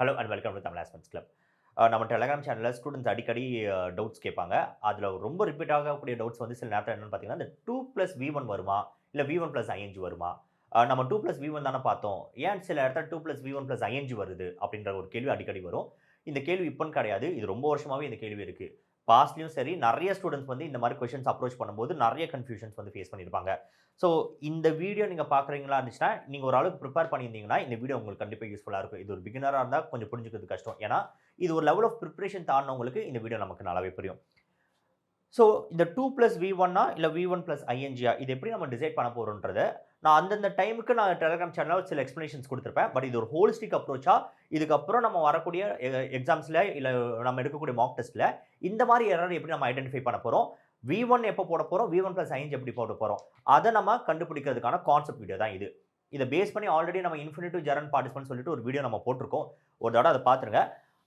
Hello and welcome to Tamil aspirants club. நம்ம Telegram சேனலில் students அடிக்கடி டவுட்ஸ் கேட்பாங்க. அதில் ரொம்ப ரிப்பீட் ஆகக்கூடிய டவுட்ஸ் வந்து சில நேரத்தில் என்னென்னு பார்த்தீங்கன்னா, இந்த 2+V1 வருமா? இல்லை V1+ING வருமா? நம்ம 2+V1 தானே பார்த்தோம். ஏன் சில இடத்துல 2+V1+ING வருது? அப்படின்ற ஒரு கேள்வி அடிக்கடி வரும். இந்த கேள்வி இப்போன்னு கிடையாது. இது ரொம்ப வருஷமாவே இந்த கேள்வி இருக்கு. பாஸ்ட்லயும் சரி, நிறைய ஸ்டூடெண்ட்ஸ் வந்து இந்த மாதிரி கொஸ்டின்ஸ் அப்ரோச் பண்ணும்போது நிறைய கன்ஃபியூஷன்ஸ் வந்து ஃபேஸ் பண்ணியிருப்பாங்க. ஸோ இந்த வீடியோ நீங்க பார்க்குறீங்களா இருந்துச்சுன்னா, நீங்க ஓரளவுக்கு ப்ரிப்பேர் பண்ணியிருந்தீங்கன்னா, இந்த வீடியோ உங்களுக்கு கண்டிப்பா யூஸ்ஃபுல்லா இருக்கும். இது ஒரு பிகினரா இருந்தா கொஞ்சம் புரிஞ்சுக்கிறது கஷ்டம். ஏன்னா, இது ஒரு லெவல் ஆஃப் பிரிப்பரேஷன் தாண்டுனவங்களுக்கு இந்த வீடியோ நமக்கு நல்லாவே புரியும். ஸோ இந்த 2+V1 இல்ல V1+ING இது எப்படி நம்ம டிசைட் பண்ண போறோம்ன்றத, நான் அந்தந்த டைமுக்கு நான் டெலகிராம் சேனல்ல சில எக்ஸ்ப்ளனேஷன்ஸ் குடுத்திருப்பேன். பட் இது ஒரு ஹோலிஸ்டிக் அப்ரோச்சா இதுக்கப்புறம் நம்ம வரக்கூடிய எக்ஸாம்ஸ்ல இல்ல நம்ம எடுக்கக்கூடிய மாக் டெஸ்ட்ல இந்த மாரி எரர் எப்படி நம்ம ஐடென்டிஃபை பண்ண போறோம்? V1 எப்ப போட போறோம்? V1+ING எப்படி போட போறோம்? அத நம்ம கண்டுபிடிக்கிறதுக்கான கான்செப்ட் வீடியோ தான் இது. இத பேஸ் பண்ணி ஆல்ரெடி நம்ம இன்ஃபினிட்டிவ் ஜெரண்ட் பார்ட்டிசிபென்ட் சொல்லிட்டு ஒரு வீடியோ நம்ம போட்டிருக்கோம். ஒரு தடவ அத பார்த்துருங்க.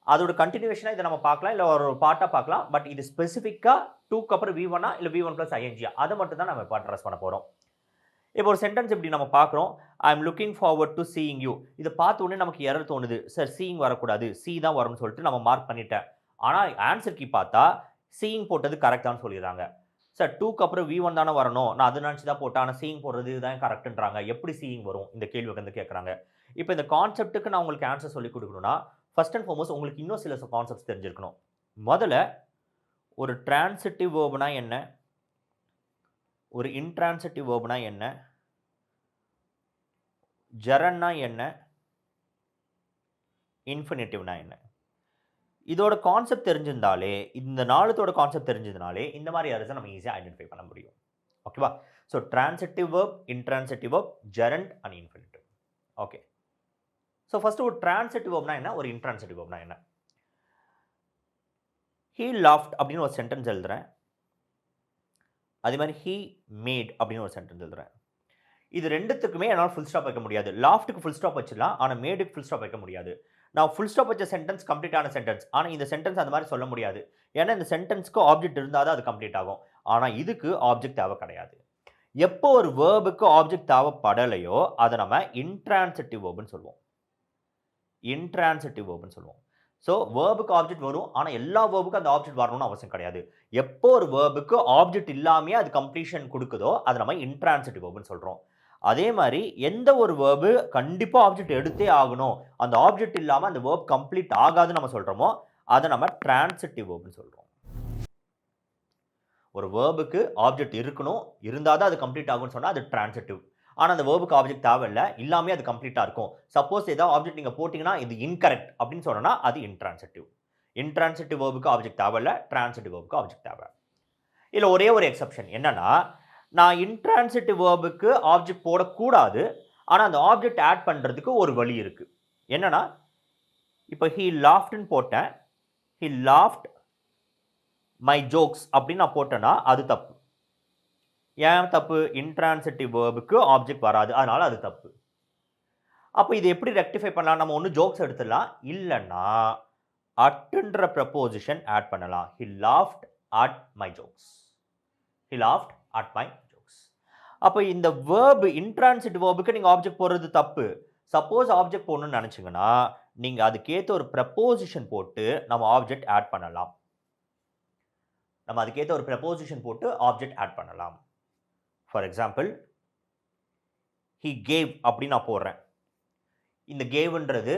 அதோட கன்டினியூவேஷனா இத நம்ம பார்க்கலாம். இல்ல ஒரு பார்ட்டா பார்க்கலாம். பட் இது ஸ்பெசிஃபிக்கா 2க்கு அப்புறம் V1 இல்ல V1+ING அத மட்டும் தான் நம்ம இப்ப அட்ரஸ் பண்ண போறோம். இப்போ ஒரு சென்டென்ஸ் இப்படி நம்ம பார்க்குறோம். I am looking forward to seeing you. இத பார்த்த உடனே நமக்கு எரர் தோணுது. சார் சீயிங் வரக்கூடாது. சி தான் வரும்னு சொல்லிட்டு நம்ம மார்க் பண்ணிட்டேன். ஆனா ஆன்ஸர் கீ பார்த்தா சீயிங் போட்டது கரெக்ட் தான் சொல்லிடுறாங்க. சார் 2க்கு அப்புறம் V1 தானே வரணும். நான் அத நினைச்சு தான் போட்டேன். ஆனா சீயிங் போடுறது இதுதான் கரெக்ட்ன்றாங்க. எப்படி சீயிங் வரும்? இந்த கேள்வி வந்து கேட்கறாங்க. இப்போ இந்த கான்செப்ட்க்கு நான் உங்களுக்கு ஆன்ஸர் சொல்லிக் குடுக்கணும்னா, ஃபர்ஸ்ட் அண்ட் ஃபார்மோஸ்ட் உங்களுக்கு இன்னும் சில கான்செப்ட்ஸ் தெரிஞ்சிருக்கணும். முதல்ல ஒரு ட்ரான்சிட்டிவ் வெர்ப்னா என்ன? ஒரு இன்ட்ரான்சிட்டிவ் வெர்ப்னா என்ன? ஜெரண்ட்னா என்ன? இன்ஃபினிட்டிவ்னா என்ன? இதோட கான்செப்ட் தெரிஞ்சிருந்தாலே, இந்த 4த்தோட கான்செப்ட் தெரிஞ்சதுனாலே, இந்த மாரி எரர்ஸ நம்ம ஈஸியா ஐடென்டிஃபை பண்ண முடியும். ஓகேவா? So transitive verb, intransitive verb, gerund and infinitive. Okay. So first ஒரு ட்ரான்சிட்டிவ் வெர்ப்னா என்ன? ஒரு இன்ட்ரான்சிட்டிவ் வெர்ப்னா என்ன? ஹி லாஃப்ட் அப்படின்னு ஒரு சென்டென்ஸ் எழுதுறேன். அதே மாரி ஹி மேட் அப்படின்னு ஒரு சென்டென்ஸ் எழுதுறேன். இது 2த்துக்குமே என்னால ஃபுல் ஸ்டாப் வைக்க முடியாது. லாஃப்ட்க்கு ஃபுல் ஸ்டாப் வச்சிடலாம். ஆனா மேடுக்கு ஃபுல் ஸ்டாப் வைக்க முடியாது. நான் ஃபுல் ஸ்டாப் வச்ச சென்டென்ஸ் கம்ப்ளீட் ஆன சென்டென்ஸ். ஆனா இந்த சென்டென்ஸ் அந்த மாரி சொல்ல முடியாது. ஏன்னா இந்த சென்டென்ஸ்க்கு ஆப்ஜெக்ட் இருந்தா தான் அது கம்ப்ளீட் ஆகும். ஆனா இதுக்கு ஆப்ஜெக்ட் தேவை கிடையாது. எப்போ ஒரு வெர்ப்க்கு ஆப்ஜெக்ட் தேவைப்படலையோ, அத நம்ம இன்ட்ரான்சிட்டிவ் வெர்ப்னு சொல்லுவோம். இன்ட்ரான்சிட்டிவ் வெர்ப்னு சொல்லுவோம். ஸோ வெர்ப்க்கு ஆப்ஜெக்ட் வரும். ஆனா எல்லா வெர்ப்க்கும் அந்த ஆப்ஜெக்ட் வரணும்னு அவசியம் கிடையாது. எப்போ ஒரு வெர்ப்க்கு ஆப்ஜெக்ட் இல்லாமயே அது கம்ப்ளீஷன் குடுக்குதோ, அத நம்ம இன்ட்ரான்சிட்டிவ் வெர்ப்னு சொல்றோம். அதே மாரி எந்த ஒரு வெர்ப் கண்டிப்பா ஆப்ஜெக்ட் எடுத்தே ஆகணும். அந்த ஆப்ஜெக்ட் இல்லாம அந்த வெர்ப் கம்ப்ளீட் ஆகாதுன்னு நம்ம சொல்றோமோ, அத நம்ம ட்ரான்சிட்டிவ் வெர்ப்னு சொல்றோம். ஒரு வெர்ப்க்கு ஆப்ஜெக்ட் இருக்கணும். இருந்தா தான் அது கம்ப்ளீட் ஆகும்னு சொன்னா அது ட்ரான்சிட்டிவ். ஆனா அந்த வெர்ப்க்கு ஆப்ஜெக்ட் தேவையில்ல. இல்லாமயே அது கம்ப்ளீட்டா இருக்கும். சப்போஸ் ஏதாவது ஆப்ஜெக்ட் நீங்க போட்டீங்கன்னா, இது இன்கரெக்ட் அப்படின்னு சொன்னோம்னா, அது இன்ட்ரான்சிட்டிவ். இன்ட்ரான்சிட்டிவ் வெர்ப்க்கு ஆப்ஜெக்ட் தேவையில்ல. ட்ரான்சிட்டிவ் வெர்ப்க்கு ஆப்ஜெக்ட் தேவை. இதுல ஒரே ஒரு எக்செப்ஷன் என்னன்னா, நான் இன்ட்ரான்சிட்டிவ் வெர்ப்க்கு ஆப்ஜெக்ட் போடக்கூடாது. ஆனா அந்த ஆப்ஜெக்ட் ஆட் பண்றதுக்கு ஒரு வழி இருக்கு. என்னன்னா, இப்ப ஹி லாஃப்ட்ன்னு போட்டேன். ஹி லாஃப்ட் மை ஜோக்ஸ் அப்படின்னு நான் போட்டேன்னா, அது தப்பு. ஏன் தப்பு? இன்ட்ரான்சிட்டிவ் வெர்ப்க்கு ஆப்ஜெக்ட் வராது. அதனால அது தப்பு. அப்ப இத எப்படி ரெக்டிஃபை பண்ணலாம்? நம்ம ஒண்ணு ஜோக்ஸ் எடுத்துடலாம். இல்லன்னா அட்ன்ற ப்ரப்போசிஷன் ஆட் பண்ணலாம். He loft at my jokes. He loft at my jokes. அப்ப இந்த வெர்ப் இன்ட்ரான்சிட்டிவ் வெர்ப்க்கு நீங்க ஆப்ஜெக்ட் போடுறது தப்பு. சப்போஸ் ஆப்ஜெக்ட் போடணும்னு நினைச்சீங்கன்னா, நீங்க அதுக்கேத்த ஒரு ப்ரப்போசிஷன் போட்டு நம்ம ஆப்ஜெக்ட் ஆட் பண்ணலாம். நம்ம அதுக்கேத்த ஒரு ப்ரப்போசிஷன் போட்டு ஆப்ஜெக்ட் ஆட் பண்ணலாம். ஃபார் எக்ஸாம்பிள், ஹி கேவ் அப்படின்னு நான் போடுறேன். இந்த கேவ்ன்றது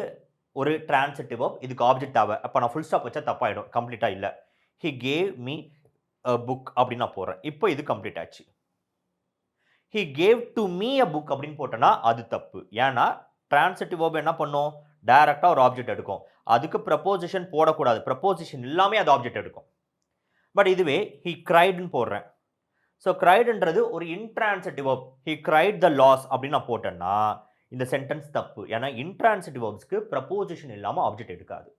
ஒரு ட்ரான்சிட்டிவ் வெர்ப். இதுக்கு ஆப்ஜெக்ட் தேவை. அப்ப நான் ஃபுல் ஸ்டாப் வச்சா தப்பாயிடும். கம்ப்ளீட்டா இல்ல. He gave me a book அப்படின்னு நான் போடுறேன். இப்போ இது கம்ப்ளீட் ஆச்சு. He gave to me a book அப்படின்னு போட்டேன்னா அது தப்பு. ஏன்னா ட்ரான்சிட்டிவ் வெர்ப் என்ன பண்ணும்? டைரக்ட்டா ஒரு ஆப்ஜெக்ட் எடுக்கும். அதுக்கு ப்ரப்போசிஷன் போடக்கூடாது. ப்ரப்போசிஷன் இல்லாமயே அது ஆப்ஜெக்ட் எடுக்கும். பட் இதுவே ஹி கிரைட்ன்னு போடுறேன். ஸோ கிரைட்ன்றது ஒரு intransitive verb. He cried the loss அப்படின்னு நான் போட்டேன்னா, இந்த சென்டென்ஸ் தப்பு. ஏன்னா இன்ட்ரான்சிட்டிவ் வெர்ப்ஸ்க்கு ப்ரப்போசிஷன் இல்லாம ஆப்ஜெக்ட் எடுக்காது.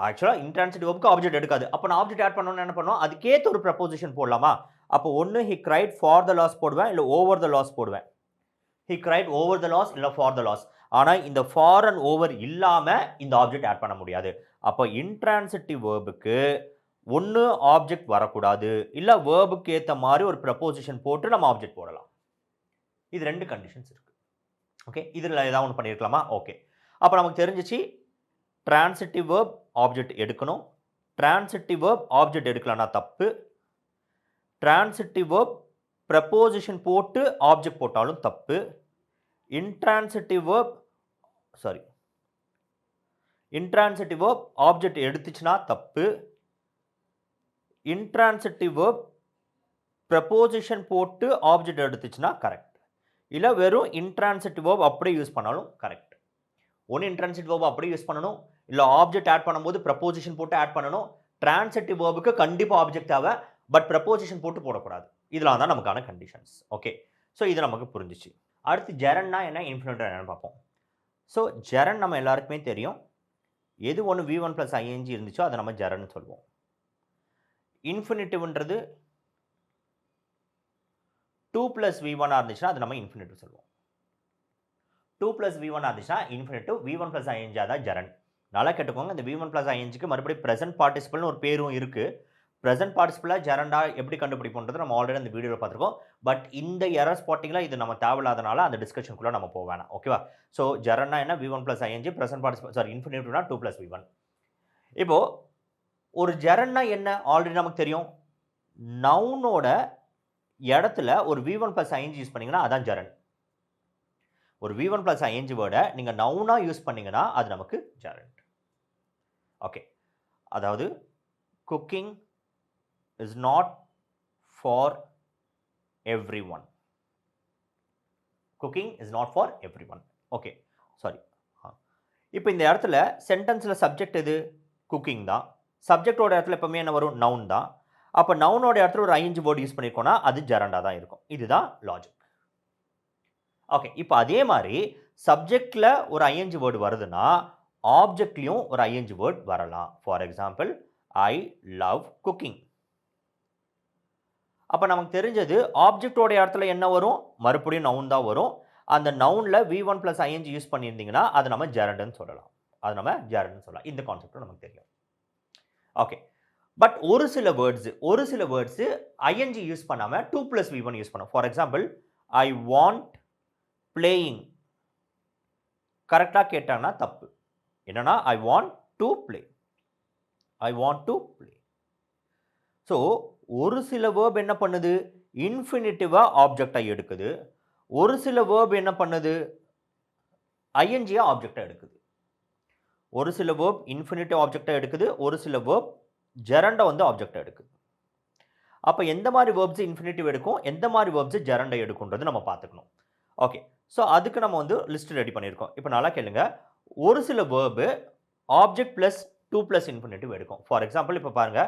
ஆக்சுவலா இன்ட்ரான்சிட்டிவ் வெர்ப்க்கு ஆப்ஜெக்ட் எடுக்காது. அப்ப நான் ஆப்ஜெக்ட் ஆட் பண்ணனும்னா என்ன பண்ணுவோம்? அதுக்கேத்த ஒரு ப்ரப்போசிஷன் போடலாமா? அப்போ ஒண்ணு he cried for the loss போடுவேன். இல்ல ஓவர் த லாஸ் போடுவேன். He cried over the loss இல்ல ஃபார் த லாஸ். ஆனா இந்த ஃபார் அண்ட் ஓவர் இல்லாம இந்த ஆப்ஜெக்ட் ஆட் பண்ண முடியாது. அப்ப இன்ட்ரான்சிட்டிவ் வெர்ப்க்கு ஒண்ணு ஆப்ஜெக்ட் வரக்கூடாது. இல்ல வெர்ப்க்கு ஏத்த மாரி ஒரு ப்ரப்போசிஷன் போட்டு நம்ம ஆப்ஜெக்ட் போடலாம். இது 2 கண்டிஷன்ஸ் இருக்கு. ஓகே. இதுல ஏதாவது ஒண்ணு பண்ணியிருக்கலாமா? ஓகே. அப்ப நமக்கு தெரிஞ்சுச்சு transitive verb ஆப்ஜெக்ட் எடுக்கணும். transitive verb ஆப்ஜெக்ட் எடுக்கலனா தப்பு. transitive verb preposition போட்டு ஆப்ஜெக்ட் போட்டாலும் தப்பு. intransitive verb intransitive verb object எடுத்துச்சுனா தப்பு. intransitive verb preposition போட்டு ஆப்ஜெக்ட் எடுத்துச்சுனா கரெக்ட். இல்ல வெறும் intransitive verb அப்படியே யூஸ் பண்ணாலும் கரெக்ட். ஒன்னு intransitive verb அப்படியே யூஸ் பண்ணணும், இல்ல ஆப்ஜெக்ட் ஆட் பண்ணும்போது preposition போட்டு ஆட் பண்ணணும். transitive verbக்கு கண்டிப்பா ஆப்ஜெக்ட் தேவை, பட் preposition போட்டு போடக்கூடாது. இதெல்லாம் தான் நமக்கான கண்டிஷன்ஸ். ஓகே, ஸோ இது நமக்கு புரிஞ்சிச்சு. அடுத்து ஜெரன்னா என்ன, இன்ஃபினிட்டிவ் என்னன்னு பார்ப்போம். ஸோ ஜெரன் நம்ம எல்லாருக்குமே தெரியும். எது ஒன்று V1 + ing இருந்துச்சோ அதை நம்ம ஜெரன்னு சொல்லுவோம். இன்ஃபினிட்டிவ்ன்றது 2 + V1 இருந்துச்சுன்னா அது நம்ம இன்ஃபினிட்டிவ் சொல்லுவோம். 2 + V1 இருந்துச்சுன்னா இன்ஃபினிட்டிவ், V1 + ing தான் ஜெரன். நல்லா கேட்டுக்கோங்க, இந்த V1 + ingக்கு மறுபடியும் ப்ரெசென்ட் பார்ட்டிசிபிள்னு ஒரு பேரும் இருக்கு. ப்ரெசென்ட் பார்ட்டிசிபிளா ஜெரண்டா எப்படி கண்டுபிடிப்போன்றது நம்ம ஆல்ரெடி அந்த வீடியோவில் பார்த்துருக்கோம். பட் இந்த எரர் ஸ்பாட்டிங்ல இது நம்ம தேவையில்லாதனால அந்த டிஸ்கஷனுக்குள்ள நம்ம போக வேணாம். ஓகேவா? ஸோ ஜெரன்னா என்ன, V1 + ing, present participle இன்ஃபினிட்டிவ்னா 2 + V1. இப்போ ஒரு ஜெரன்னா என்ன ஆல்ரெடி நமக்கு தெரியும். நவுனோட இடத்துல ஒரு V1 + ing யூஸ் பண்ணீங்கன்னா அதான் ஜெரன். ஒரு V1 + ing வேர்டை நீங்க நவுனா யூஸ் பண்ணீங்கன்னா அது நமக்கு ஜெரண்ட். ஓகே, அதாவது cooking is not for everyone. Cooking is not for everyone. Okay, sorry. இப்போ இந்த இடத்துல சென்டென்ஸ்ல சப்ஜெக்ட் எது, குக்கிங் தான். சப்ஜெக்டோட இடத்துல எப்பவுமே என்ன வரும், நவுன் தான். அப்போ நவுனோட இடத்துல ஒரு ing வேர்டு யூஸ் பண்ணிருக்கோம்னா அது ஜெரண்டா தான் இருக்கும். இதுதான் லாஜிக். ஓகே, இப்போ அதே மாதிரி சப்ஜெக்ட்ல ஒரு ing வேர்டு வருதுன்னா ஆப்ஜெக்ட்லயும் ஒரு ing வேர்டு வரலாம். For example, I love cooking. அப்போ நமக்கு தெரிஞ்சது ஆப்ஜெக்டோட இடத்துல என்ன வரும், மறுபடியும் நவுன் தான் வரும். அந்த நவுன்ல V1 + ing யூஸ் பண்ணியிருந்தீங்கன்னா அது நம்ம ஜெரண்ட்னு சொல்லலாம். இந்த கான்செப்ட் நமக்கு தெரியும். ஓகே, பட் ஒரு சில வேர்ட்ஸ் ing யூஸ் பண்ணாம 2 + V1 யூஸ் பண்ணும். For example, I want playing. கரெக்டா கேட்டாங்கன்னா தப்பு. என்னன்னா I want to play. So ஒரு சில வேர்ப் என்ன பண்ணுது, இன்ஃபினிட்டிவா ஆப்ஜெக்டா எடுக்குது. ஒரு சில வேர்ப் என்ன பண்ணுது, ஐஎன்ஜியா ஆப்ஜெக்டா எடுக்குது. ஒரு சில வேர்ப் இன்ஃபினிட்டிவ் ஆப்ஜெக்டா எடுக்குது, ஒரு சில வேர்ப் ஜெரண்டா ஆப்ஜெக்டா எடுக்குது. அப்போ எந்த மாதிரி வேர்ப்ஸ் இன்ஃபினிட்டிவ் எடுக்கும், எந்த மாதிரி வேர்ப்ஸ் ஜெரண்டா எடுக்கும்ன்றது நம்ம பார்த்துக்கணும். ஓகே, ஸோ அதுக்கு நம்ம லிஸ்ட் ரெடி பண்ணியிருக்கோம். இப்போ நல்லா கேளுங்க, ஒரு சில வேர்பு ஆப்ஜெக்ட் ப்ளஸ் 2 + இன்ஃபினிட்டிவ் எடுக்கும். ஃபார் எக்ஸாம்பிள், இப்போ பாருங்க,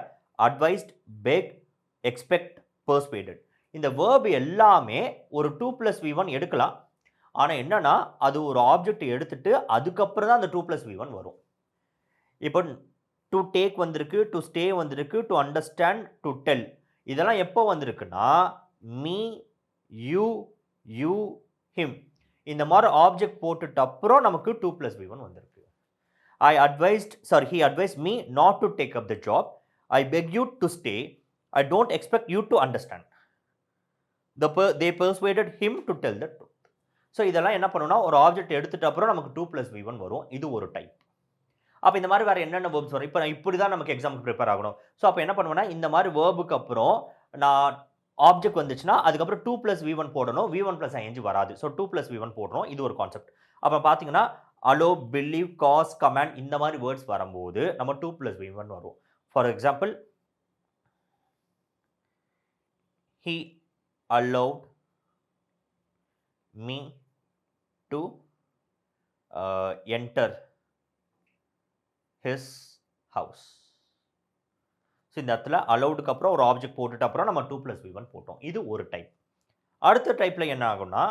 அட்வைஸ்ட், பெக், எக்ஸ்பெக்ட், பெர்ஸ்வேடட். இந்த வேர்ப் எல்லாமே ஒரு 2 + V1 எடுக்கலாம். ஆனால் என்னன்னா அது ஒரு ஆப்ஜெக்ட் எடுத்துட்டு அதுக்கப்புறம் தான் அந்த 2 + V1 வரும். இப்போ டு டேக் வந்திருக்கு, டு ஸ்டே வந்திருக்கு, டு அண்டர்ஸ்டாண்ட், டு டெல். இதெல்லாம் எப்போ வந்திருக்குன்னா மீ, யூ, ஹிம் இந்த மாதிரி ஆப்ஜெக்ட் போட்டுட்டு அப்புறம் நமக்கு 2 + V1 வந்திருக்கு. He advised me not to take up the job. I beg you to stay. I don't expect you to understand. They persuaded him to tell the truth. So இதெல்லாம் என்ன பண்ணணும்னா ஒரு ஆப்ஜெக்ட் எடுத்துட்டு அப்புறம் நமக்கு 2 + V1 வரும். இது ஒரு டைப். அப்போ இந்த மாதிரி வேறு என்னென்ன வேர்ப்ஸ் வரும், இப்போ இப்படி தான் நமக்கு எக்ஸாமுக்கு ப்ரிப்பேர் ஆகணும். ஸோ அப்போ என்ன பண்ணுவேன்னா இந்த மாதிரி வேர்புக்கு அப்புறம் நான் ஆப்ஜெக்ட் வந்துச்சுன்னா அதுக்கப்புறம் 2 + V1 போடணும். V1 + ing வராது. ஸோ 2 + V1 போடுறோம். இது ஒரு கான்செப்ட். அப்போ பார்த்தீங்கன்னா அலோ, பிலீவ், காஸ், கமாண்ட் இந்த மாதிரி வேர்ட்ஸ் வரும்போது நம்ம 2 + V1 வரும். For example, he allowed me to enter his house. So இந்த இடத்துல அலௌடுக்கு அப்புறம் ஒரு ஆப்ஜெக்ட் போட்டுட்டு அப்புறம் நம்ம 2 + V1 போட்டோம். இது ஒரு டைப். அடுத்த டைப்பில் என்ன ஆகும்னா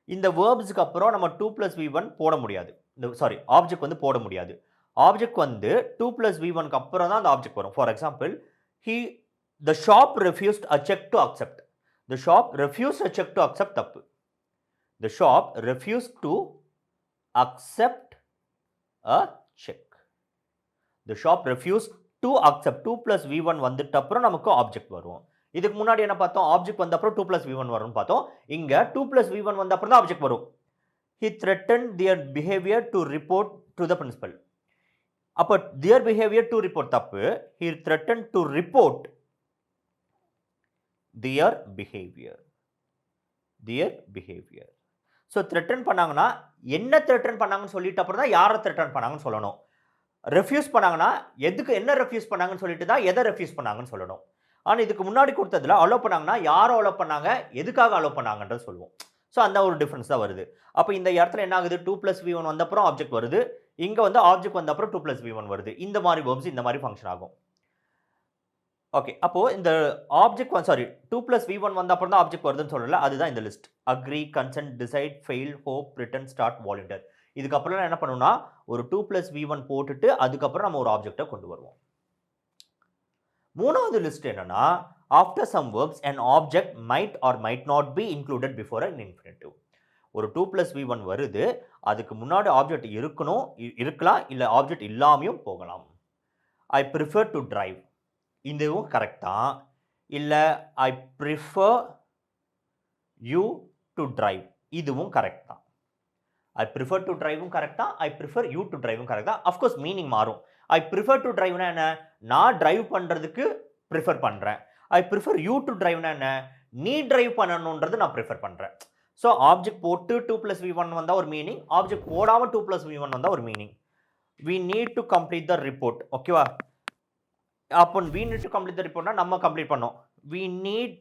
இந்த வேர்ப்ஸுக்கு அப்புறம் நம்ம 2 + V1 போட முடியாது. ஆப்ஜெக்ட் போட முடியாது. ஆப்ஜெக்ட் 2 + V1க்கு அப்புறம் தான் அந்த ஆப்ஜெக்ட் வரும். For example, the shop refused a check to accept. The shop refused a check to accept தப்பு. The shop refused to accept a check. The shop refused to accept. 2 + V1 வந்துட்ட அப்புறம் நமக்கு object வரும். இதுக்கு முன்னாடி என்ன பார்த்தோம், ஆப்ஜெக்ட் வந்த அப்புறம் 2 + V1 வரும்னு பார்த்தோம். இங்க 2 + V1 வந்த அப்புறம் தான் ஆப்ஜெக்ட் வரும். He threatened their behavior to report to the principal. அப்போ their behavior to report தப்பு. He threatened to report their behavior. Their behavior. So threaten பண்ணாங்கன்னா என்ன த்ரெட்டன் பண்ணாங்கன்னு சொல்லிட்டு அப்புறம் தான் யாரை த்ரெட்டன் பண்ணாங்கன்னு சொல்லணும். ரெஃப்யூஸ் பண்ணாங்கன்னா எதுக்கு என்ன ரெஃப்யூஸ் பண்ணாங்கன்னு சொல்லிட்டு தான் எதை ரெஃப்யூஸ் பண்ணாங்கன்னு சொல்லணும். ஆனால் இதுக்கு முன்னாடி கொடுத்ததுல அலோ பண்ணாங்கன்னா யாரை அலோ பண்ணாங்க, எதுக்காக அலோ பண்ணாங்கன்றது சொல்லுவோம். ஸோ அந்த ஒரு டிஃபரன்ஸ் தான் வருது. அப்போ இந்த இடத்துல என்ன ஆகுது, 2+v1 வந்தப்புறம் ஆப்ஜெக்ட் வருது, இங்கே வந்து ஆப்ஜெக்ட் வந்த அப்புறம் 2+v1 வருது. இந்த மாதிரி வேர்ப்ஸ் இந்த மாதிரி ஃபங்க்ஷன் ஆகும். ஓகே, அப்போ இந்த ஆப்ஜெக்ட் சாரி 2+v1 வந்த அப்புறம் தான் ஆப்ஜெக்ட் வருதுன்னு சொல்லல, அதுதான் இந்த list. Agree, consent, decide, fail, hope, return, start, volunteer. இதுக்கப்புறம் என்ன பண்ணணும்னா ஒரு 2+v1 போட்டுட்டு அதுக்கப்புறம் நம்ம ஒரு ஆப்ஜெக்டை கொண்டு வருவோம். மூணாவது லிஸ்ட் என்னன்னா after some verbs an object might or might not be included before an infinitive. ஒரு 2+v1 வருது, அதுக்கு முன்னாடி ஆப்ஜெக்ட் இருக்கணும், இருக்கலாம், இல்லை ஆப்ஜெக்ட் இல்லாமையும் போகலாம். ஐ ப்ரிஃபர் டு டிரைவ், இதுவும் கரெக்ட் தான். இல்லை I prefer you to drive, இதுவும் கரெக்ட் தான். ஐ ப்ரிஃபர் டு டிரைவும் கரெக்ட் தான், ஐ ப்ரிஃபர் யூ டு டிரைவும் கரெக்ட் தான். அஃப்கோர்ஸ் மீனிங் மாறும். ஐ ப்ரிஃபர் டு டிரைவ்னா என்ன, நான் டிரைவ் பண்ணுறதுக்கு ப்ரிஃபர் பண்ணுறேன். ஐ ப்ரிஃபர் யூ டு டிரைவ்னா என்ன, நீ டிரைவ் பண்ணணுன்றது நான் ப்ரிஃபர் பண்ணுறேன். ஸோ ஆப்ஜெக்ட் போட்டு 2+v1 வந்தால் ஒரு மீனிங், ஆப்ஜெக்ட் போடாமல் 2+v1 வந்தால் ஒரு meaning. We need to complete the report. ஓகேவா, அப்போ we need to complete the ரிப்போர்ட்னா நம்ம கம்ப்ளீட் பண்ணோம். We need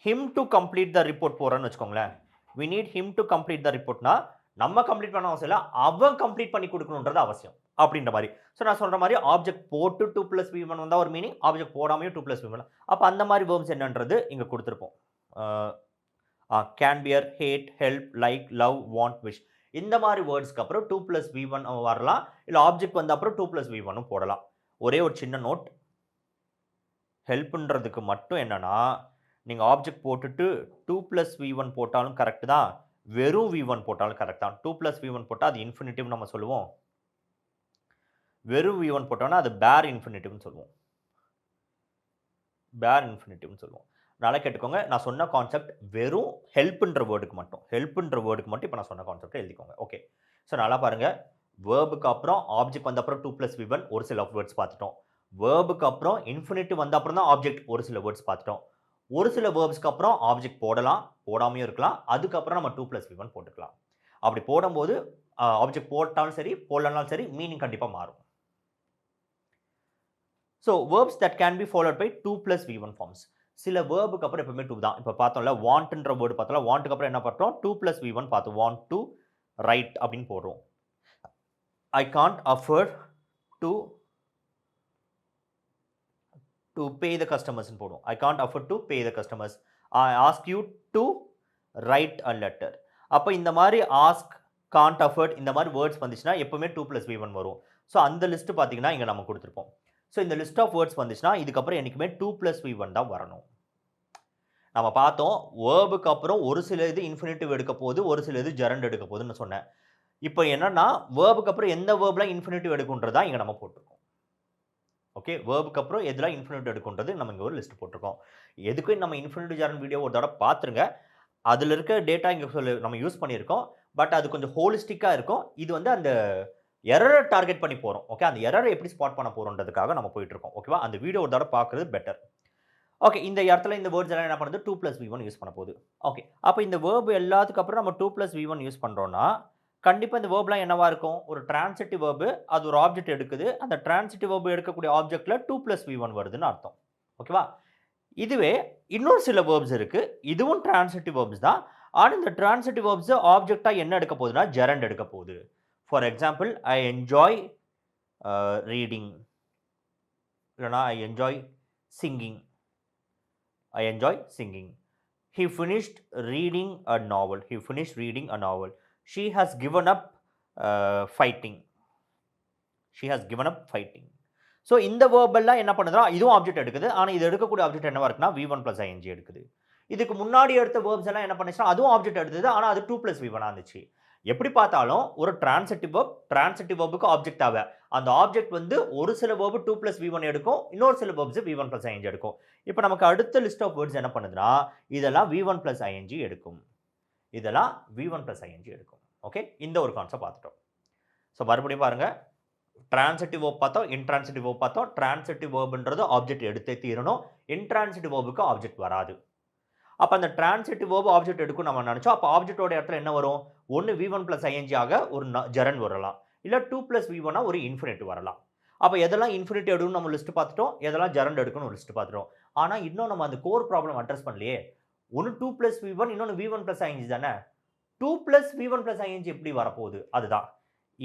him to complete the report போகிறோன்னு வச்சுக்கோங்களேன். We need him to complete the ரிப்போர்ட்னா நம்ம கம்ப்ளீட் பண்ண அவசியம் இல்லை, அவன் கம்ப்ளீட் பண்ணி கொடுக்கணுன்றது அவசியம் அப்படின்ற மாதிரி. ஸோ நான் சொல்கிற மாதிரி ஆப்ஜெக்ட் போட்டு 2+v1 வந்தால் ஒரு மீனிங், ஆப்ஜெக்ட் போடாமையும் 2+v1. அப்போ அந்த மாதிரி வேர்ப்ஸ் என்னன்றது இங்கே கொடுத்துருப்போம். Can bear, hate, help, like, love, want, wish. இந்த மாதிரி வேர்ட்ஸ்க்கு அப்புறம் 2+v1 வரலாம், இல்லை ஆப்ஜெக்ட் வந்த அப்புறம் 2+v1 போடலாம். ஒரே ஒரு சின்ன நோட், ஹெல்ப்ன்றதுக்கு மட்டும் என்னன்னா நீங்கள் ஆப்ஜெக்ட் போட்டுட்டு 2+v1 போட்டாலும் கரெக்ட் தான், வெறும் v1 போட்டாலும் கரெக்ட் தான். 2+v1 போட்டால் அது இன்ஃபினிட்டிவ் நம்ம சொல்லுவோம், வெறும் v1 போட்டோம்னா அது பேர் இன்ஃபினிட்டிவ்னு சொல்லுவோம். பேர் இன்ஃபினிட்டிவ்னு சொல்லுவோம். நல்லா கேட்டுக்கோங்க, நான் சொன்ன கான்செப்ட் வெறும் ஹெல்ப்ன்ற வேர்டுக்கு மட்டும், ஹெல்ப்ன்ற வேர்டுக்கு மட்டும் இப்போ நான் சொன்ன கான்செப்ட் எழுதிக்கோங்க. ஓகே, ஸோ நல்லா பாருங்கள், வேர்புக்கு அப்புறம் ஆப்ஜெக்ட் வந்த அப்புறம் 2+v1 ஒரு சில வேர்ட்ஸ் பார்த்துட்டோம். வேர்புக்கு அப்புறம் இன்ஃபினிட்டிவ் வந்த அப்புறம் தான் ஆப்ஜெக்ட் ஒரு சில வேர்ட்ஸ் பார்த்துட்டோம். ஒரு சில வேர்ப்ஸ்க்கு அப்புறம் ஆப்ஜெக்ட் போடலாம், போடாமையும் இருக்கலாம், அதுக்கப்புறம் நம்ம 2+v1 போட்டுக்கலாம். அப்படி போடும்போது ஆப்ஜெக்ட் போட்டாலும் சரி போடலனாலும் சரி மீனிங் கண்டிப்பாக மாறும். So verbs that can be followed by 2+v1 forms. சில வேர்புக்கு அப்புறம் எப்பவுமே 2 தான். இப்போ பார்த்தோம்ல வாண்ட்ன்ற வேர்டு பார்த்தோம்ல, வாண்ட்டுக்கு அப்புறம் என்ன பார்த்தோம், 2+v1 பார்த்தோம், வாண்ட் டு ரைட் அப்படின்னு போடுறோம். I can't afford to pay the customers போடுவோம். I can't afford to pay the customers. I ask you to write a letter. அப்போ இந்த மாதிரி ask, can't afford இந்த மாதிரி வேர்ட்ஸ் வந்துச்சுன்னா எப்பவுமே 2+v1 வரும். ஸோ அந்த லிஸ்ட் பார்த்தீங்கன்னா இங்கே நம்ம கொடுத்துருப்போம். ஸோ இந்த லிஸ்ட் ஆஃப் வேர்ட்ஸ் வந்துச்சுன்னா இதுக்கப்புறம் என்றைக்குமே 2+v1 தான் வரணும். நம்ம பார்த்தோம் வேர்புக்கு அப்புறம் ஒரு சில இது இன்ஃபினிட்டிவ் எடுக்க போகுது, ஒரு சில இது ஜெரண்ட் எடுக்க போகுதுன்னு சொன்னேன். இப்போ என்னன்னா வேர்புக்கு அப்புறம் எந்த வேர்ப்லாம் இன்ஃபினிட்டிவ் எடுக்குன்றதா இங்கே நம்ம போட்டிருக்கோம். ஓகே, வேர்புக்கு அப்புறம் எதெல்லாம் இன்ஃபினிட்டிவ் எடுக்குன்றது நம்ம இங்கே ஒரு லிஸ்ட் போட்டிருக்கோம். எதுக்கு நம்ம இன்ஃபினிட்டிவ் ஜெரண்ட் வீடியோ ஒரு தடவை பார்த்துருங்க. அதில் இருக்க டேட்டா இங்கே நம்ம யூஸ் பண்ணியிருக்கோம். பட் அது கொஞ்சம் ஹோலிஸ்டிக்காக இருக்கும். இது வந்து அந்த எரரை டார்கெட் பண்ணி போகிறோம். ஓகே, அந்த எரரை எப்படி ஸ்பாட் பண்ண போகிறோன்றதுக்காக நம்ம போயிட்டுருக்கோம். ஓகேவா, அந்த வீடியோ ஒரு தடவை பார்க்குறது பெட்டர். ஓகே, இந்த இடத்துல இந்த வேர்ட்ஸ் எல்லாம் என்ன பண்ணுறது, 2+v1 யூஸ் பண்ண போகுது. ஓகே, அப்போ இந்த வேர்பு எல்லாத்துக்கு அப்புறம் நம்ம 2+v1 யூஸ் பண்ணுறோன்னா கண்டிப்பாக இந்த வேர்ப்லாம் என்னவா இருக்கும், ஒரு டிரான்சிட்டிவ் வேர்பு, அது ஒரு ஆப்ஜெக்ட் எடுக்குது, அந்த டிரான்சிட்டிவ் வேர்பு எடுக்கக்கூடிய ஆப்ஜெக்ட்ல 2+v1 வருதுன்னு அர்த்தம். ஓகேவா, இதுவே இன்னொரு சில வேர்ப்ஸ் இருக்கு, இதுவும் டிரான்சிட்டிவ் வேர்ப்ஸ் தான். ஆனால் இந்த டிரான்சிட்டிவ் வேர்ப்ஸ் ஆப்ஜெக்டாக என்ன எடுக்க போகுதுன்னா ஜெரண்ட் எடுக்க போகுது. For example, I enjoy reading, இல்லைனா I enjoy singing. I enjoy singing. He finished reading a novel. He finished reading a novel. She has given up fighting. She has given up fighting. So இந்த வேர்பெல்லாம் என்ன பண்ணுதுன்னா இதுவும் object எடுக்குது, ஆனால் இது எடுக்கக்கூடிய object என்னவா இருக்குன்னா v1+ing எடுக்குது. இதுக்கு முன்னாடி எடுத்த வேர்ப்ஸ் எல்லாம் என்ன பண்ணுச்சுன்னா அதுவும் ஆப்ஜெக்ட் எடுத்தது, ஆனால் அது 2+v1 இருந்துச்சு. எப்படி பார்த்தாலும் ஒரு டிரான்சிட்டிவ் வேர்புக்கு ஆப்ஜெக்ட் ஆக அந்த ஆப்ஜெக்ட் வந்து ஒரு சில வேர்பு 2+v1 எடுக்கும், இன்னொரு சில வேர்ப்ஸ் v1+ing எடுக்கும். இப்போ நமக்கு அடுத்த லிஸ்ட் ஆஃப் வேர்ட்ஸ் என்ன பண்ணுதுன்னா இதெல்லாம் v1+ing எடுக்கும், இதெல்லாம் v1+ing எடுக்கும். ஓகே, இந்த ஒரு கான்செப்ட் பார்த்துட்டோம். ஸோ மறுபடியும் பாருங்க, டிரான்சிட்டிவ் வேர்ப் பார்த்தோம், இன்ட்ரான்சிட்டிவ் வேர்ப் பார்த்தோம். டிரான்சிட்டிவ் வேர்ப்ன்றது ஆப்ஜெக்ட் எடுத்தே தீரணும். இன்ட்ரான்சிட்டிவ் வேர்ப்க்கு ஆப்ஜெக்ட் வராது. அப்ப அந்த டிரான்சிட்டிவ் வேர்ப் ஆப்ஜெக்ட் எடுக்கும் நம்ம நினைச்சோம். அப்ப ஆப்ஜெக்ட்டோட இடத்துல என்ன வரும்? ஒண்ணு V1 பிளஸ் ING ஆக ஒரு ஜெரண்ட் வரலாம். இல்ல 2 பிளஸ் V1 ஒரு இன்ஃபினிட்டிவ் வரலாம். அப்ப எதெல்லாம் இன்ஃபினிட்டிவ் எடுக்கணும் நம்ம லிஸ்ட் பார்த்துட்டோம். எதெல்லாம் ஜெரண்ட் எடுக்கணும் லிஸ்ட் பார்த்துட்டோம். ஆனா இன்னும் நம்ம அந்த கோர் ப்ராப்ளம் அட்ரஸ் பண்ணலையே. ஒண்ணு 2 பிளஸ் V1 இன்னொன்னு V1 பிளஸ் ING தானே. 2 பிளஸ் V1 பிளஸ் ING எப்படி வரப்போகுது? அதுதான்.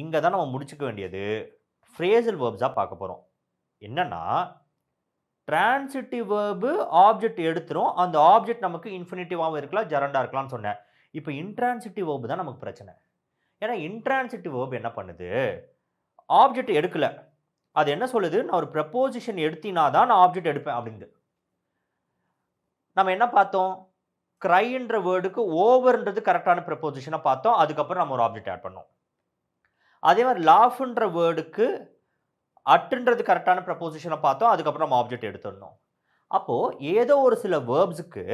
இங்க தான் நம்ம முடிச்சுக்க வேண்டியது. ஃப்ரேசல் வேர்ப்ஸா பார்க்க போறோம். என்னன்னா டிரான்சிட்டிவ் வேர்ப் ஆப்ஜெக்ட் எடுத்துரும். அந்த ஆப்ஜெக்ட் நமக்கு இன்ஃபினிட்டிவாவும் இருக்கலாம், ஜெரண்டா இருக்கலாம்னு சொன்னேன். இப்ப இன்ட்ரான்சிட்டிவ் வேர்ப் தான் நமக்கு பிரச்சனை. ஏன்னா இன்ட்ரான்சிட்டிவ் வேர்ப் என்ன பண்ணுது? ஆப்ஜெக்ட் எடுக்கல. அது என்ன சொல்லுது? நான் ஒரு ப்ரப்போசிஷன் எடுத்தினா தான் நான் ஆப்ஜெக்ட் எடுப்பேன் அப்படிங்குது. நம்ம என்ன பார்த்தோம்? கிரைன்ற வேர்டுக்கு ஓவர்ன்றது கரெக்டான ப்ரப்போசிஷனா பார்த்தோம். அதுக்கப்புறம் நம்ம ஒரு ஆப்ஜெக்ட் ஆட் பண்ணோம். அதே மாதிரி லாஃப்ன்ற வேர்டுக்கு அட்ன்றது கரெக்டான ப்ரப்போசிஷனை பார்த்தோம். அதுக்கப்புறம் நம்ம ஆப்ஜெக்ட் எடுத்துடணும். அப்போ ஏதோ ஒரு சில வேர்ப்ஸ்க்கு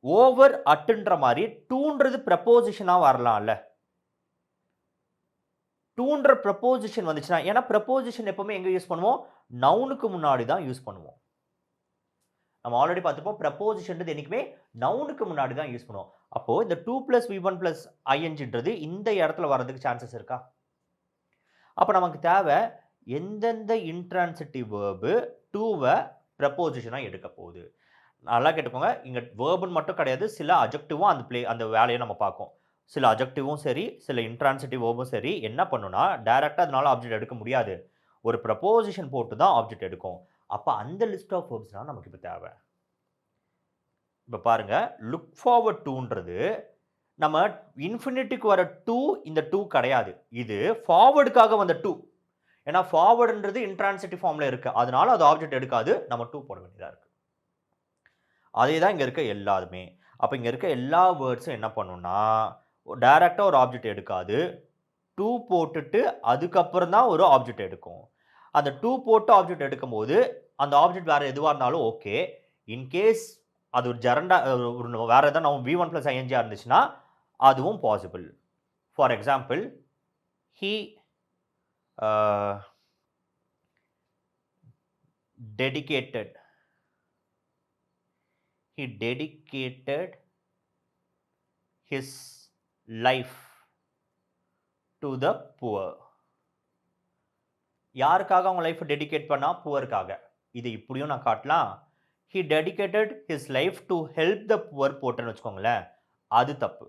ஓவர் அட்ன்ற மாதிரி டூன்றது ப்ரப்போசிஷனா வரலாம்ல. டூன்ற ப்ரப்போசிஷன் வந்துச்சுன்னா, ஏன்னா ப்ரப்போசிஷன் எப்பவுமே எங்க யூஸ் பண்ணுவோம்? நவுனுக்கு முன்னாடி தான் யூஸ் பண்ணுவோம். நம்ம ஆல்ரெடி பார்த்திருப்போம். ப்ரப்போசிஷன்றது என்னைக்குமே நவுனுக்கு முன்னாடி தான் யூஸ் பண்ணுவோம். அப்போ இந்த 2 பிளஸ் V1 பிளஸ் INGன்றது இந்த இடத்துல வரதுக்கு சான்சஸ் இருக்கா? அப்ப நமக்கு தேவை எந்தெந்த இன்ட்ரான்சிட்டிவ் வேர்ப் 2வ ப்ரப்போசிஷனா எடுக்க போகுது. நல்லா கேட்டுக்கோங்க. இங்க வேர்ப்னு மட்டும் கிடையாது. சில அட்ஜெக்டிவும் அந்த வேலையை நம்ம பார்க்கும். சில அட்ஜெக்டிவும் சரி, சில இன்ட்ரான்சிட்டிவ் வேர்பும் சரி என்ன பண்ணும்னா, டைரக்ட்டா அதனால ஆப்ஜெக்ட் எடுக்க முடியாது. ஒரு ப்ரப்போசிஷன் போட்டு தான் ஆப்ஜெக்ட் எடுக்கும். அப்ப அந்த லிஸ்ட் ஆஃப் வேர்ப்ஸ் தான் நமக்கு இப்ப தேவை. இப்ப பாருங்க, லுக் ஃபார்வர்ட் டூன்றது நம்ம இன்ஃபினிட்டிக்கு வர 2 இந்த 2 கிடையாது. இது ஃபார்வர்டுக்காக வந்த 2. ஏன்னா ஃபார்வர்டுன்றது இன்ட்ரான்சிட்டிவ் ஃபார்ம்ல இருக்கு. அதனால அது ஆப்ஜெக்ட் எடுக்காது. நம்ம 2 போட வேண்டியதா இருக்கு. அதே தான் இங்க இருக்க எல்லாதுமே. அப்ப இங்க இருக்க எல்லா வேர்ட்ஸும் என்ன பண்ணும்னா, டைரக்ட்டா ஒரு ஆப்ஜெக்ட் எடுக்காது. 2 போட்டுட்டு அதுக்கப்புறம் தான் ஒரு ஆப்ஜெக்ட் எடுக்கும். அந்த 2 போட்டு ஆப்ஜெக்ட் எடுக்கும்போது, அந்த ஆப்ஜெக்ட் வேற எதுவா இருந்தாலும் ஓகே. இன் கேஸ் அது ஒரு ஜெரண்டா வேற ஏதாவது நம்ம V1 பிளஸ் ING இருந்துச்சுன்னா, அதுவும் possible. For example, he dedicated his life to the poor. யாருக்காக அவங்க லைஃப் டெடிகேட் பண்ணா? புவர்க்காக. இது இப்படியும் நான் காட்டலாம். he dedicated his life to help the poor போட்டேன்னு வச்சுக்கோங்களேன். அது தப்பு.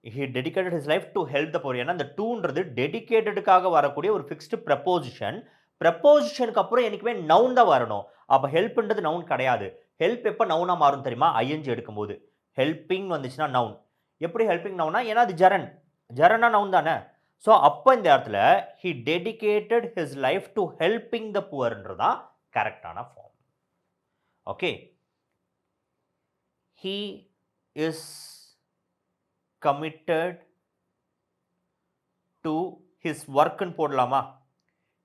he dedicated his life to help the poor. ஏன்னா இந்த டூன்றது டெடிகேட்டடுக்காக வரக்கூடிய ஒரு ஃபிக்ஸ்டு ப்ரப்போசிஷன். ப்ரப்போசிஷனுக்கு அப்புறம் என்னைக்குமே நவுன் தான் வரணும். அப்ப ஹெல்ப்ன்றது நவுன் கிடையாது. ஹெல்ப் எப்ப நவுனா மாறும் தெரியுமா? ING எடுக்கும்போது. ஹெல்பிங் வந்துச்சுன்னா நவுன். எப்படி ஹெல்பிங் நவுனா? ஏன்னா அது ஜெரண்ட். ஜெரண்ட்னா நவுன் தானே. ஸோ அப்ப இந்த இடத்துல he dedicated his life to helping the poorன்றது தான் கரெக்டான form. Okay. he is committed to his workன்னு போடலாமா?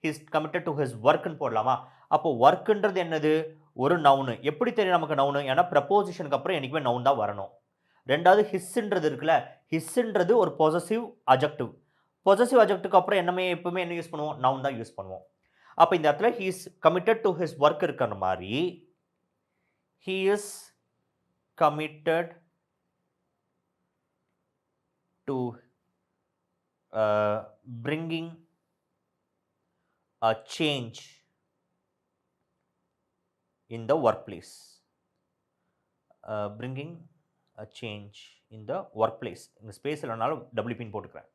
he is committed to his workன்னு போடலாமா? அப்போ ஒர்க்ன்றது என்னது? ஒரு நவுன். எப்படி தெரியும் நமக்கு நவுன்? ஏன்னா ப்ரப்போசிஷனுக்கு அப்புறம் என்னைக்குமே நவுன் தான் வரணும். ரெண்டாவது ஹிஸ்ன்றது இருக்குல்ல. ஹிஸ்ன்றது ஒரு பொசசிவ் அட்ஜெக்டிவ். பொசசிவ் அட்ஜெக்ட்டுக்கு அப்புறம் எப்பவுமே என்ன யூஸ் பண்ணுவோம்? நவுன் தான் யூஸ் பண்ணுவோம். அப்ப இந்த இடத்துல he is committed to his work இருக்கிற மாதிரி he is committed to bringing a change in the workplace. Bringing a change in the workplace. இந்த ஸ்பேஸ் இல்லைனாலும் WP போட்டுக்கிறேன்.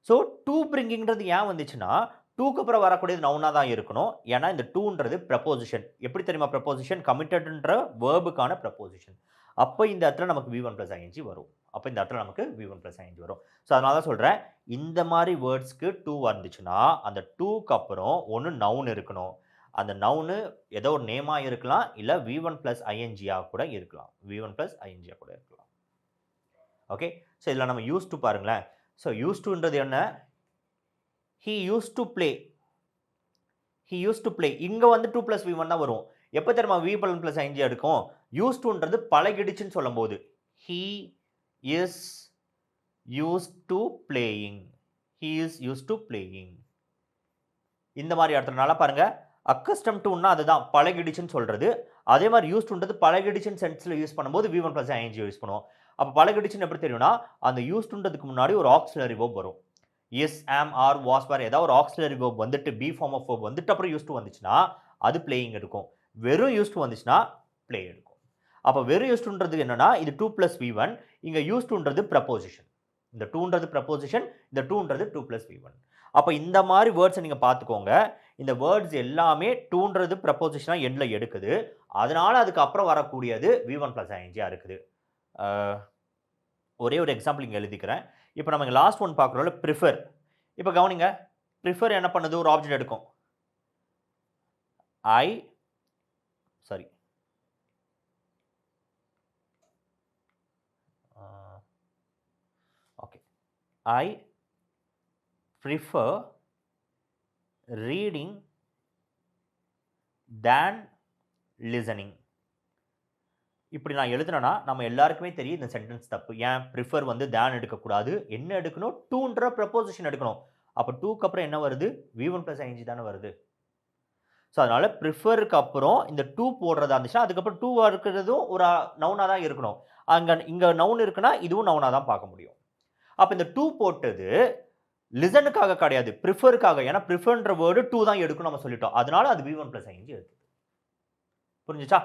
ஸோ டூ பிரிங்கிங்கிறது ஏன் வந்துச்சுன்னா, டூக்கு அப்புறம் வரக்கூடியது நவுனா தான் இருக்கணும். ஏன்னா இந்த டூன்றது ப்ரப்போசிஷன். எப்படி தெரியுமா ப்ரப்போசிஷன்? கமிட்டட்ன்ற வேர்புக்கான ப்ரப்போசிஷன். அப்போ இந்த இடத்துல நமக்கு V1 பிளஸ் ING வரும். அப்போ இந்த இடத்துல நமக்கு V1 பிளஸ் ING வரும். ஸோ அதனால தான் சொல்கிறேன், இந்த மாதிரி வேர்ட்ஸ்க்கு 2 வந்துச்சுன்னா, அந்த 2க்கு அப்புறம் ஒன்று நவுன் இருக்கணும். அந்த நவுனு ஏதோ ஒரு நேமாக இருக்கலாம், இல்லை V1 பிளஸ் ING கூட இருக்கலாம். V1 பிளஸ் ING கூட இருக்கலாம். ஓகே. ஸோ இதில் நம்ம யூஸ் டு பாருங்களேன். ஸோ யூஸ் டுன்றது என்ன? he used to play. he used to play. இங்க வந்து 2 plus V1 தான் வரும். எப்போ தெரியுமா V1 plus ING எடுக்கும்? used toன்றது பழகிடுச்சுன்னு சொல்லும்போது. he is used to playing. he is used to playing. இந்த மாதிரி இடத்துல நல்லா பாருங்க. அக்கஸ்டம் டுன்னா அதுதான் பழகிடுச்சுன்னு சொல்றது. அதே மாதிரி யூஸ் டுன்றது பழகிடுச்சுன்னு சென்ஸ்ல யூஸ் பண்ணும்போது V1 plus ing யூஸ் பண்ணுவோம். அப்ப பழகிடுச்சுன்னு எப்படி தெரியும்னா, அந்த யூஸ் டுன்றதுக்கு முன்னாடி ஒரு ஆக்ஸிலரி வெர்ப் வரும். இஸ், ஆம், ஆர், வாஸ், வேர் ஏதாவது ஒரு ஆக்ஸிலரி வெர்ப் வந்துட்டு பி ஃபார்ம் ஆஃப் வெர்ப் வந்துட்டு அப்புறம் யூஸ் டு வந்துச்சுன்னா அது பிளேயிங் எடுக்கும். வெறும் யூஸ் டு வந்துச்சுன்னா பிளே எடுக்கும். அப்ப வெறும் யூஸ் டுன்றது என்னன்னா இது 2 plus V1, இங்க யூஸ் டுன்றது ப்ரப்போசிஷன். இந்த 2ன்றது ப்ரப்போசிஷன், இந்த 2ன்றது 2 plus V1. அப்ப இந்த மாதிரி வேர்ட்ஸை நீங்க பார்த்துக்கோங்க. இந்த வேர்ட்ஸ் எல்லாமே 2ன்றது ப்ரப்போசிஷனா எண்ட்ல எடுக்குது. அதனால அதுக்கு அப்புறம் வரக்கூடியது V1 plus ing இருக்குது. ஒரே ஒரு எக்ஸாம்பிள் இங்க எழுதிக்கிறேன். இப்போ நம்ம லாஸ்ட் ஒன் பார்க்குறோம்ல ப்ரிஃபர். இப்போ கவனிங்க. ப்ரிஃபர் என்ன பண்ணுது? ஒரு ஆப்ஜெக்ட் எடுக்கும். I prefer reading than listening. இப்படி நான் எழுதுனேன்னா நம்ம எல்லாருக்குமே தெரியும் இந்த சென்டென்ஸ் தப்பு. ஏன் ப்ரிஃபர் வந்து தேன் எடுக்கக்கூடாது. என்ன எடுக்கணும்? டூன்ற ப்ரப்போசிஷன் எடுக்கணும். அப்போ டூக்கு அப்புறம் என்ன வருது? V1 plus ing தானே வருது. ஸோ அதனால ப்ரிஃபருக்கு அப்புறம் இந்த டூ போடுறதா இருந்துச்சுன்னா அதுக்கப்புறம் டூ இருக்கிறதும் ஒரு நவுனாக தான் இருக்கணும். இங்கே நவுன் இருக்குன்னா இதுவும் நவுனாக தான் பார்க்க முடியும். அப்போ இந்த டூ போட்டது லிசனுக்காக கிடையாது, ப்ரிஃபருக்காக. ஏன்னா ப்ரிஃபர்ன்ற வேர்டு டூ தான் எடுக்கும் நம்ம சொல்லிட்டோம். அதனால அது V1 plus ing எடுத்து. புரிஞ்சுச்சா?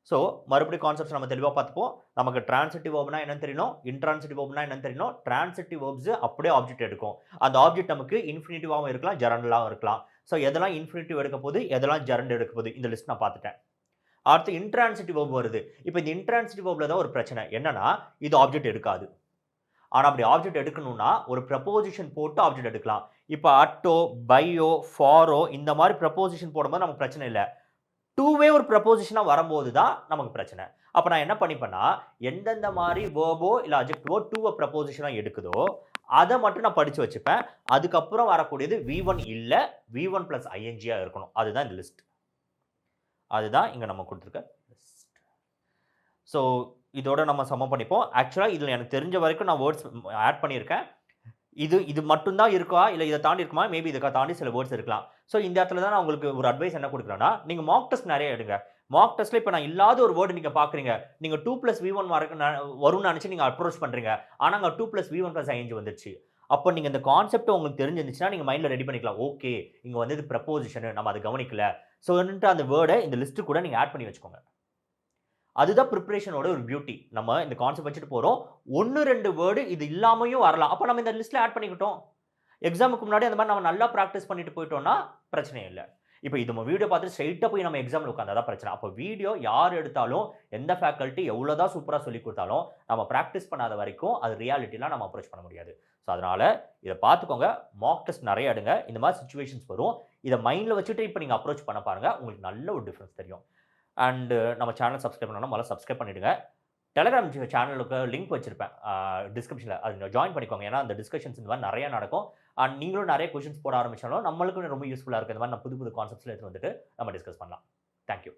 ஸோ மறுபடியும் கான்செப்ட்ஸ் நம்ம தெளிவாக பார்த்துப்போம். நமக்கு டிரான்சிட்டிவ் வேர்ப்னா என்னன்னு தெரியணும், இன்ட்ரான்சிட்டிவ் வேர்ப்னா என்னன்னு தெரியணும். டிரான்சிட்டிவ் வேர்ப்ஸ் அப்படியே ஆப்ஜெக்ட் எடுக்கும். அந்த ஆப்ஜெக்ட் நமக்கு இன்ஃபினிட்டிவாகவும் இருக்கலாம், ஜெரண்டலாகவும் இருக்கலாம். ஸோ எதெல்லாம் இன்ஃபினிட்டிவ் எடுக்க போகுது, எதெல்லாம் ஜெரண்ட் எடுக்க போகுது, இந்த லிஸ்ட் நான் பார்த்துட்டேன். அடுத்து இன்ட்ரான்சிட்டிவ் வேர்ப் வருது. இப்போ இந்த இன்ட்ரான்சிட்டிவ் வேர்ப்ல தான் ஒரு பிரச்சனை. என்னன்னா இது ஆப்ஜெக்ட் எடுக்காது. ஆனால் அப்படி ஆப்ஜெக்ட் எடுக்கணும்னா ஒரு ப்ரப்போசிஷன் போட்டு ஆப்ஜெக்ட் எடுக்கலாம். இப்போ அட்டோ, பையோ, ஃபாரோ இந்த மாதிரி ப்ரப்போசிஷன் போடும்போது நமக்கு பிரச்சனை இல்லை. டூவே ஒரு ப்ரப்போசிஷனாக வரும்போது தான் நமக்கு பிரச்சனை. அப்போ நான் என்ன பண்ணிப்பேன்னா எந்தெந்த மாதிரி வேர்போ இல்லை அட்ஜெக்டிவோ டூவை ப்ரப்போசிஷனாக எடுக்குதோ அதை மட்டும் நான் படித்து வச்சுப்பேன். அதுக்கப்புறம் வரக்கூடியது V1 இல்லை, V1 plus ing இருக்கணும். அதுதான் இந்த லிஸ்ட். அதுதான் இங்கே நம்ம கொடுத்துருக்க லிஸ்ட். ஸோ இதோட நம்ம சமம் பண்ணிப்போம். ஆக்சுவலாக இதில் எனக்கு தெரிஞ்ச வரைக்கும் நான் வேர்ட்ஸ் ஆட் பண்ணியிருக்கேன். இது மட்டும்தான் இருக்கா, இல்லை இதை தாண்டி இருக்குமா? மேபி இதை தாண்டி சில வேர்ட்ஸ் இருக்கலாம். ஸோ இந்த இடத்துல தான் நான் உங்களுக்கு ஒரு அட்வைஸ் என்ன கொடுக்குறேன்னா, நீங்கள் மார்க் டெஸ்ட் நிறைய எடுங்க. மார்க் டெஸ்ட்டில் இப்போ நான் இல்லாத ஒரு வேர்டு நீங்கள் பார்க்குறீங்க. நீங்கள் 2 plus V1 வரும்னு நினச்சி நீங்கள் அப்ரோச் பண்ணுறீங்க. ஆனால் அங்கே 2 plus V1 plus ing வந்துருச்சு. அப்போ நீங்கள் இந்த கான்செப்ட் உங்களுக்கு தெரிஞ்சிருந்துச்சுன்னா நீங்கள் மைண்டில் ரெடி பண்ணிக்கலாம். ஓகே, இங்கே வந்து இது ப்ரப்போசிஷன், நம்ம அதை கவனிக்கல. ஸோ அந்த வேர்டை இந்த லிஸ்ட்டு கூட நீங்கள் ஆட் பண்ணி வச்சுக்கோங்க. அதுதான் ப்ரிப்பரேஷனோட ஒரு பியூட்டி. நம்ம இந்த கான்செப்ட் வச்சுட்டு போகிறோம். 1-2 வேர்டு இது இல்லாமையும் வரலாம். அப்போ நம்ம இந்த லிஸ்ட்டில் ஆட் பண்ணிக்கிட்டோம். எக்ஸாமுக்கு முன்னாடி அந்த மாதிரி நம்ம நல்லா ப்ராக்டிஸ் பண்ணிட்டு போயிட்டோம்னா பிரச்சனையே இல்லை. இப்போ இது நம்ம வீடியோ பார்த்துட்டு ஸ்ட்ரைட்டாக போய் நம்ம எக்ஸாமில் உட்காந்தா தான் பிரச்சனை. அப்போ வீடியோ யார் எடுத்தாலும் எந்த ஃபேக்கல்ட்டி எவ்வளோ தான் சூப்பராக சொல்லி கொடுத்தாலும் நம்ம ப்ராக்டிஸ் பண்ணாத வரைக்கும் அது ரியாலிட்டிலாம் நம்ம அப்ரோச் பண்ண முடியாது. ஸோ அதனால் இதை பார்த்துக்கோங்க. மார்க் டெஸ்ட் நிறைய எடுங்க. இந்த மாதிரி சுச்சுவேஷன்ஸ் வரும். இதை மைண்டில் வச்சுட்டு இப்போ நீங்கள் அப்ரோச் பண்ண பாருங்கள். உங்களுக்கு நல்ல ஒரு டிஃப்ரென்ஸ் தெரியும். அண்டு நம்ம சேனல் சப்ஸ்கிரைப் பண்ணணும், முதல்ல சப்ஸ்கிரைப் பண்ணிவிடுங்க. டெலகிராம் சேனலுக்கு லிங்க் வச்சிருப்பேன் டிஸ்கிரிப்ஷனில், அது ஜாயின் பண்ணிக்கோங்க. ஏன்னா அந்த டிஸ்கஷன்ஸ் இந்த மாதிரி நிறையா நடக்கும். அண்ட் நீங்களும் நிறைய கொஷின்ஸ் போட ஆரம்பிச்சாலும் நம்மளுக்கும் ரொம்ப யூஸ்ஃபுல்லாக இருக்குது. இந்த மாதிரி நான் புது கான்செப்ட்ஸில் எடுத்து வந்துட்டு நம்ம டிஸ்கஸ் பண்ணலாம். தேங்க்யூ.